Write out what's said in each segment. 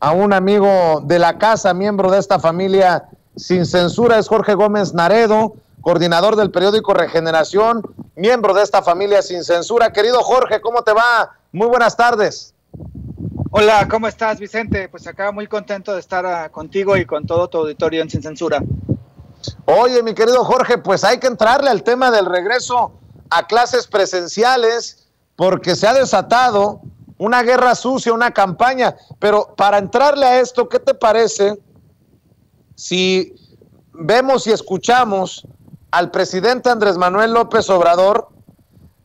a un amigo de la casa, miembro de esta familia Sin Censura, es Jorge Gómez Naredo, coordinador del periódico Regeneración, miembro de esta familia Sin Censura. Querido Jorge, ¿cómo te va? Muy buenas tardes. Hola, ¿cómo estás, Vicente? Pues acá muy contento de estar contigo y con todo tu auditorio en Sin Censura. Oye, mi querido Jorge, pues hay que entrarle al tema del regreso a clases presenciales, porque se ha desatado una guerra sucia, una campaña. Pero para entrarle a esto, ¿qué te parece si vemos y escuchamos al presidente Andrés Manuel López Obrador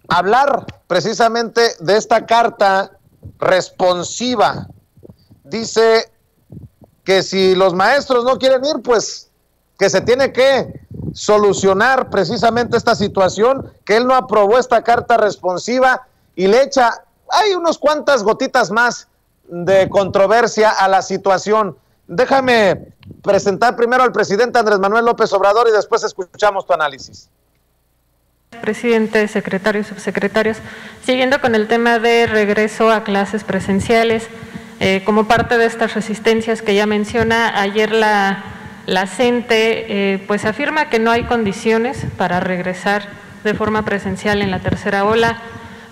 hablar precisamente de esta carta responsiva? Dice que si los maestros no quieren ir, pues que se tiene que solucionar precisamente esta situación, que él no aprobó esta carta responsiva y le echa, hay unos cuantas gotitas más de controversia a la situación. Déjame presentar primero al presidente Andrés Manuel López Obrador y después escuchamos tu análisis. Presidente, secretarios, subsecretarios, siguiendo con el tema de regreso a clases presenciales, como parte de estas resistencias que ya menciona, ayer la CENTE pues afirma que no hay condiciones para regresar de forma presencial en la tercera ola.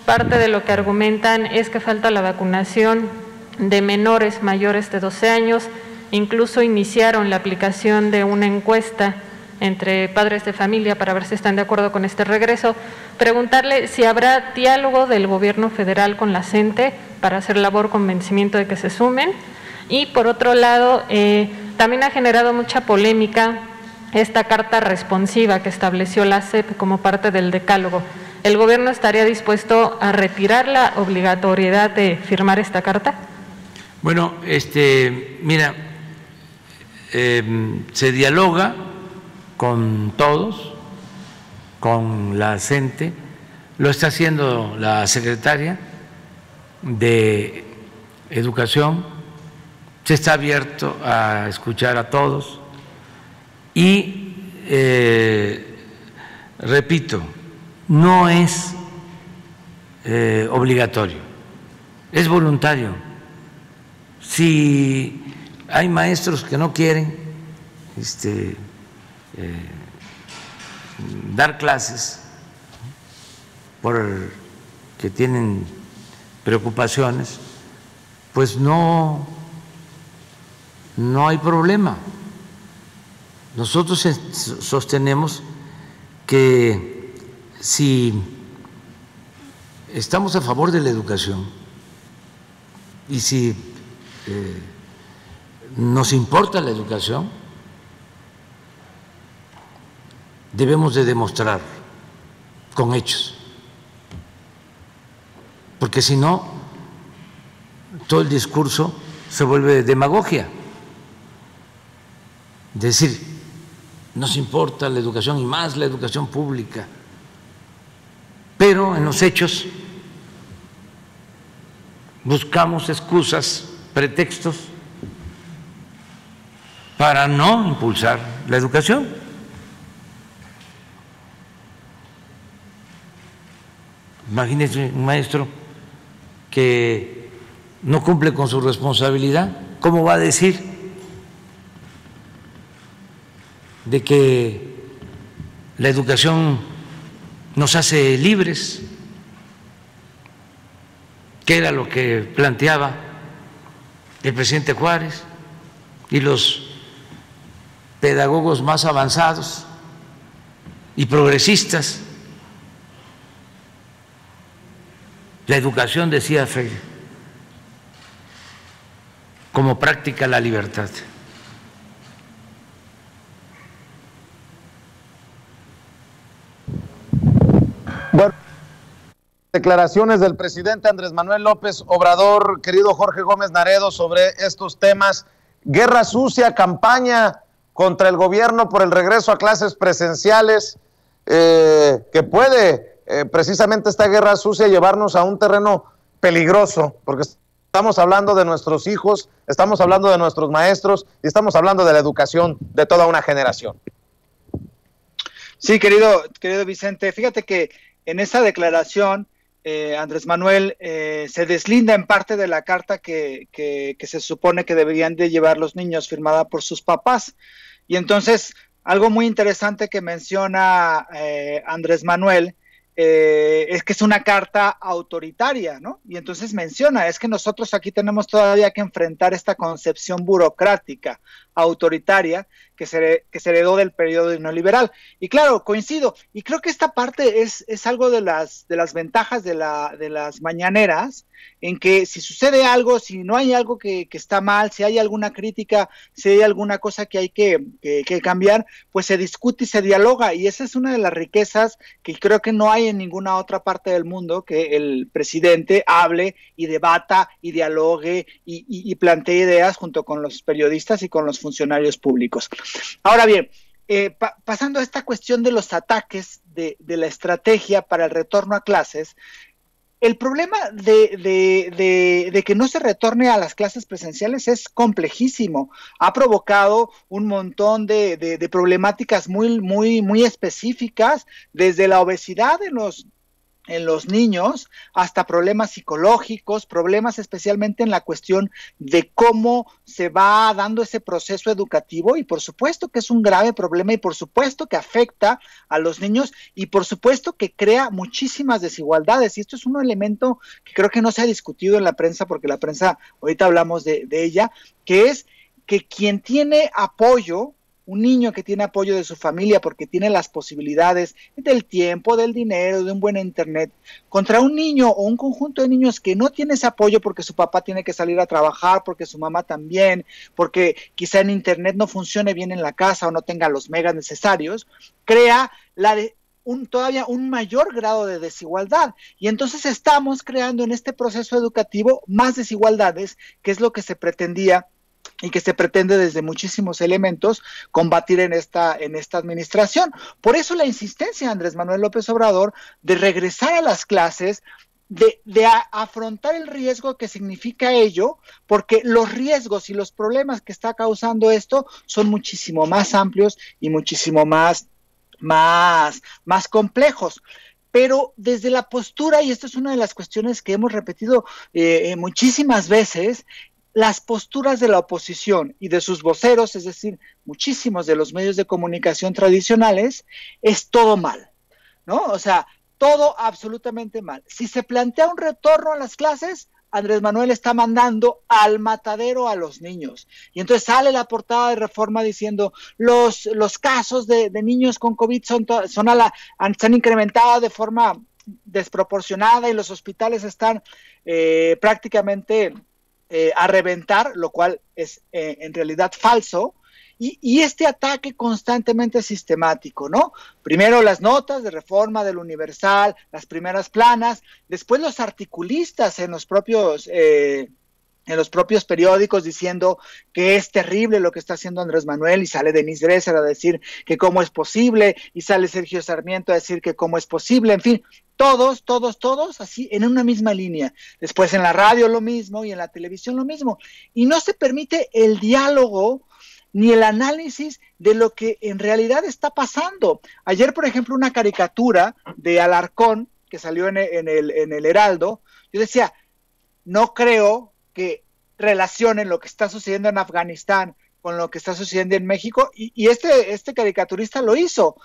Parte de lo que argumentan es que falta la vacunación de menores mayores de 12 años, incluso iniciaron la aplicación de una encuesta entre padres de familia para ver si están de acuerdo con este regreso. Preguntarle si habrá diálogo del gobierno federal con la CENTE para hacer labor convencimiento de que se sumen. Y por otro lado, también ha generado mucha polémica esta carta responsiva que estableció la SEP como parte del decálogo. ¿El gobierno estaría dispuesto a retirar la obligatoriedad de firmar esta carta? Bueno, mira, se dialoga con todos, con la CENTE, lo está haciendo la secretaria de Educación, se está abierto a escuchar a todos y, repito, no es obligatorio, es voluntario. Si hay maestros que no quieren dar clases porque tienen preocupaciones, pues no hay problema. Nosotros sostenemos que si estamos a favor de la educación y si nos importa la educación, debemos de demostrar con hechos, porque si no, todo el discurso se vuelve demagogia. Decir, nos importa la educación y más la educación pública, pero en los hechos buscamos excusas, pretextos para no impulsar la educación. Imagínense un maestro que no cumple con su responsabilidad, ¿cómo va a decir de que la educación nos hace libres? ¿Qué era lo que planteaba el presidente Juárez y los pedagogos más avanzados y progresistas? La educación, decía Freire, como práctica la libertad. Bueno, declaraciones del presidente Andrés Manuel López Obrador, querido Jorge Gómez Naredo, sobre estos temas. Guerra sucia, campaña contra el gobierno por el regreso a clases presenciales, que puede precisamente esta guerra sucia llevarnos a un terreno peligroso, porque estamos hablando de nuestros hijos, estamos hablando de nuestros maestros y estamos hablando de la educación de toda una generación. Sí, querido Vicente, fíjate que en esa declaración Andrés Manuel se deslinda en parte de la carta que se supone que deberían de llevar los niños, firmada por sus papás. Y entonces, algo muy interesante que menciona Andrés Manuel es que es una carta autoritaria, ¿no? Y entonces menciona, es que nosotros aquí tenemos todavía que enfrentar esta concepción burocrática, autoritaria, que se heredó del periodo neoliberal. Y claro, coincido, y creo que esta parte es algo de las ventajas de las mañaneras, en que si sucede algo, si no hay algo que está mal, si hay alguna crítica, si hay alguna cosa que hay que cambiar, pues se discute y se dialoga, y esa es una de las riquezas que creo que no hay en ninguna otra parte del mundo, que el presidente hable y debata y dialogue y plantee ideas junto con los periodistas y con los funcionarios públicos. Ahora bien, pasando a esta cuestión de los ataques de la estrategia para el retorno a clases, el problema de que no se retorne a las clases presenciales es complejísimo. Ha provocado un montón de problemáticas muy específicas, desde la obesidad en los niños hasta problemas psicológicos, problemas especialmente en la cuestión de cómo se va dando ese proceso educativo, y por supuesto que es un grave problema, y por supuesto que afecta a los niños, y por supuesto que crea muchísimas desigualdades, y esto es un elemento que creo que no se ha discutido en la prensa, porque la prensa, ahorita hablamos de ella, que es que quien tiene apoyo, un niño que tiene apoyo de su familia porque tiene las posibilidades del tiempo, del dinero, de un buen internet, contra un niño o un conjunto de niños que no tiene ese apoyo porque su papá tiene que salir a trabajar, porque su mamá también, porque quizá en internet no funcione bien en la casa o no tenga los megas necesarios, crea todavía un mayor grado de desigualdad, y entonces estamos creando en este proceso educativo más desigualdades, que es lo que se pretendía y que se pretende desde muchísimos elementos combatir en esta administración. Por eso la insistencia de Andrés Manuel López Obrador de regresar a las clases, de afrontar el riesgo que significa ello, porque los riesgos y los problemas que está causando esto son muchísimo más amplios y muchísimo más complejos. Pero desde la postura, y esto es una de las cuestiones que hemos repetido muchísimas veces, las posturas de la oposición y de sus voceros, es decir, muchísimos de los medios de comunicación tradicionales, es todo mal, ¿no? O sea, todo absolutamente mal. Si se plantea un retorno a las clases, Andrés Manuel está mandando al matadero a los niños. Y entonces sale la portada de Reforma diciendo los casos de niños con COVID se han incrementado de forma desproporcionada y los hospitales están prácticamente a reventar, lo cual es en realidad falso, y este ataque constantemente sistemático, ¿no? Primero las notas de Reforma, del Universal, las primeras planas, después los articulistas en los propios periódicos diciendo que es terrible lo que está haciendo Andrés Manuel, y sale Denise Dresser a decir que cómo es posible, y sale Sergio Sarmiento a decir que cómo es posible, en fin, todos así en una misma línea. Después en la radio lo mismo y en la televisión lo mismo, y no se permite el diálogo ni el análisis de lo que en realidad está pasando. Ayer, por ejemplo, una caricatura de Alarcón que salió en el Heraldo, yo decía, no creo que relacionen lo que está sucediendo en Afganistán con lo que está sucediendo en México, y este caricaturista lo hizo,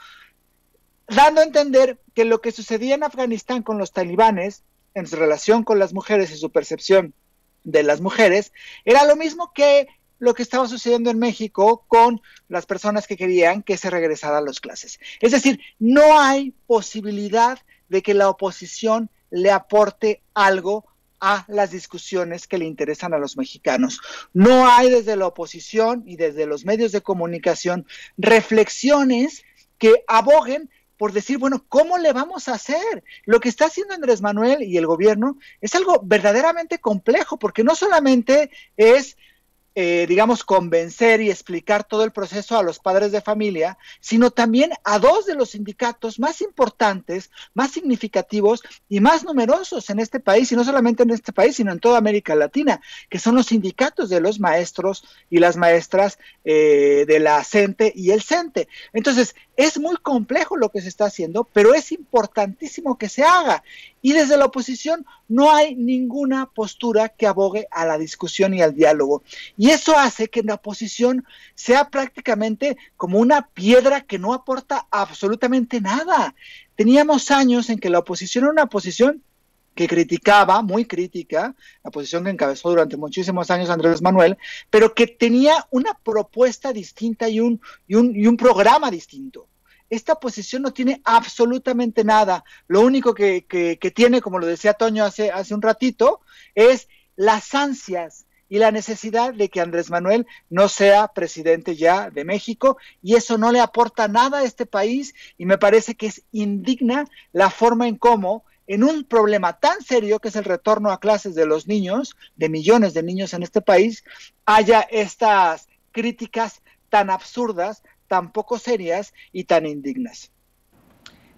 dando a entender que lo que sucedía en Afganistán con los talibanes, en su relación con las mujeres y su percepción de las mujeres, era lo mismo que lo que estaba sucediendo en México con las personas que querían que se regresara a las clases. Es decir, no hay posibilidad de que la oposición le aporte algo a las discusiones que le interesan a los mexicanos. No hay desde la oposición y desde los medios de comunicación reflexiones que aboguen por decir, bueno, ¿cómo le vamos a hacer? Lo que está haciendo Andrés Manuel y el gobierno es algo verdaderamente complejo, porque no solamente es digamos, convencer y explicar todo el proceso a los padres de familia, sino también a dos de los sindicatos más importantes, más significativos y más numerosos en este país, y no solamente en este país, sino en toda América Latina, que son los sindicatos de los maestros y las maestras de la CENTE y el CENTE. Entonces, Es muy complejo lo que se está haciendo, pero es importantísimo que se haga. Y desde la oposición no hay ninguna postura que abogue a la discusión y al diálogo. Y eso hace que la oposición sea prácticamente como una piedra que no aporta absolutamente nada. Teníamos años en que la oposición era una oposición que criticaba, muy crítica, la posición que encabezó durante muchísimos años Andrés Manuel, pero que tenía una propuesta distinta y un programa distinto. Esta posición no tiene absolutamente nada. Lo único que tiene, como lo decía Toño hace un ratito, es las ansias y la necesidad de que Andrés Manuel no sea presidente ya de México, y eso no le aporta nada a este país, y me parece que es indigna la forma en cómo, en un problema tan serio que es el retorno a clases de los niños, de millones de niños en este país, haya estas críticas tan absurdas, tan poco serias y tan indignas.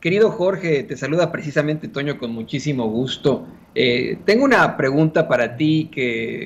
Querido Jorge, te saluda precisamente Toño con muchísimo gusto. Tengo una pregunta para ti que